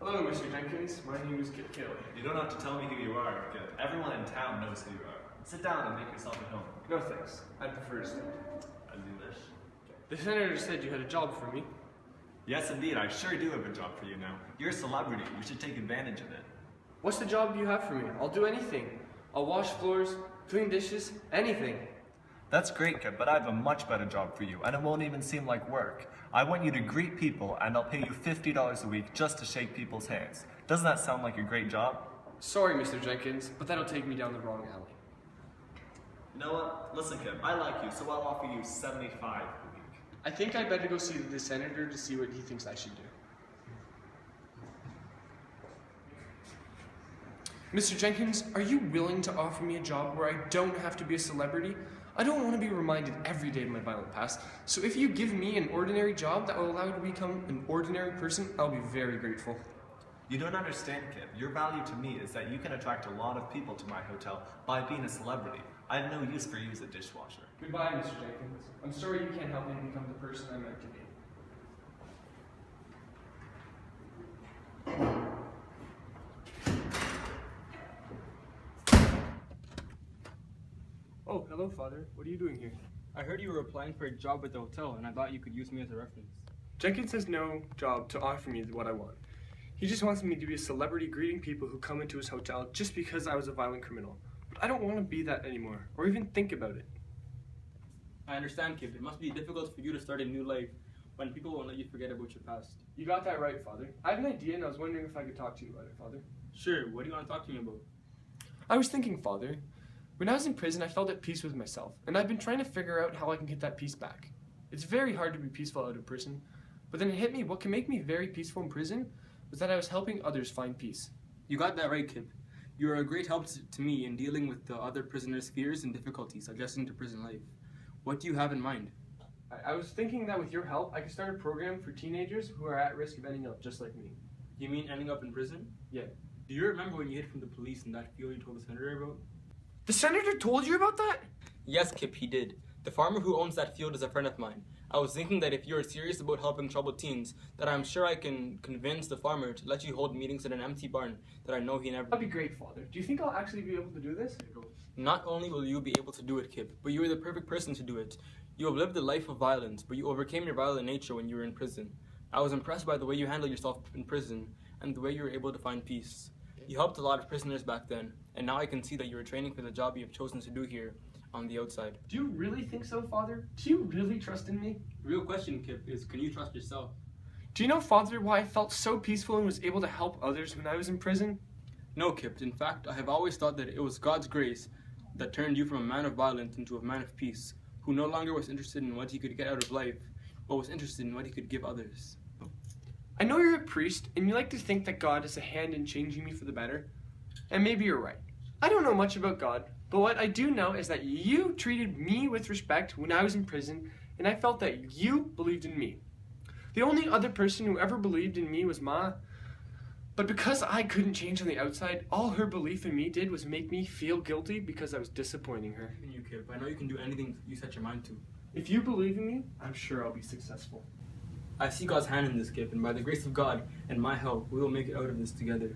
Hello, Mr. Jenkins. My name is Kip Kelly. You don't have to tell me who you are, Kip. Everyone in town knows who you are. Sit down and make yourself at home. No thanks. I'd prefer to stand. As you wish. The senator said you had a job for me. Yes, indeed. I sure do have a job for you now. You're a celebrity. You should take advantage of it. What's the job you have for me? I'll do anything. I'll wash floors, clean dishes, anything. That's great, Kip, but I have a much better job for you, and it won't even seem like work. I want you to greet people, and I'll pay you $50 a week just to shake people's hands. Doesn't that sound like a great job? Sorry, Mr. Jenkins, but that'll take me down the wrong alley. You know what? Listen, Kip, I like you, so I'll offer you $75 a week. I think I'd better go see the senator to see what he thinks I should do. Mr. Jenkins, are you willing to offer me a job where I don't have to be a celebrity? I don't want to be reminded every day of my violent past, so if you give me an ordinary job that will allow me to become an ordinary person, I'll be very grateful. You don't understand, Kip. Your value to me is that you can attract a lot of people to my hotel by being a celebrity. I have no use for you as a dishwasher. Goodbye, Mr. Jenkins. I'm sorry you can't help me become the person I'm meant to be. Oh, hello, Father. What are you doing here? I heard you were applying for a job at the hotel, and I thought you could use me as a reference. Jenkins has no job to offer me what I want. He just wants me to be a celebrity greeting people who come into his hotel just because I was a violent criminal. But I don't want to be that anymore, or even think about it. I understand, Kip. It must be difficult for you to start a new life when people won't let you forget about your past. You got that right, Father. I have an idea, and I was wondering if I could talk to you about it, Father. Sure, what do you want to talk to me about? I was thinking, Father, when I was in prison, I felt at peace with myself, and I've been trying to figure out how I can get that peace back. It's very hard to be peaceful out of prison, but then it hit me, what can make me very peaceful in prison was that I was helping others find peace. You got that right, Kip. You are a great help to me in dealing with the other prisoners' fears and difficulties adjusting to prison life. What do you have in mind? I was thinking that with your help, I could start a program for teenagers who are at risk of ending up just like me. You mean ending up in prison? Yeah. Do you remember when you hid from the police and that field you told the senator about? The senator told you about that? Yes, Kip, he did. The farmer who owns that field is a friend of mine. I was thinking that if you're serious about helping troubled teens, that I'm sure I can convince the farmer to let you hold meetings in an empty barn that I know he never... That'd be great, Father. Do you think I'll actually be able to do this? Not only will you be able to do it, Kip, but you are the perfect person to do it. You have lived a life of violence, but you overcame your violent nature when you were in prison. I was impressed by the way you handled yourself in prison and the way you were able to find peace. You helped a lot of prisoners back then, and now I can see that you are training for the job you have chosen to do here on the outside. Do you really think so, Father? Do you really trust in me? The real question, Kip, is can you trust yourself? Do you know, Father, why I felt so peaceful and was able to help others when I was in prison? No, Kip. In fact, I have always thought that it was God's grace that turned you from a man of violence into a man of peace, who no longer was interested in what he could get out of life, but was interested in what he could give others. I know you're a priest, and you like to think that God has a hand in changing me for the better. And maybe you're right. I don't know much about God, but what I do know is that you treated me with respect when I was in prison, and I felt that you believed in me. The only other person who ever believed in me was Ma, but because I couldn't change on the outside, all her belief in me did was make me feel guilty because I was disappointing her. And you, Kip, I know you can do anything you set your mind to. If you believe in me, I'm sure I'll be successful. I see God's hand in this, Kip, and by the grace of God and my help, we will make it out of this together.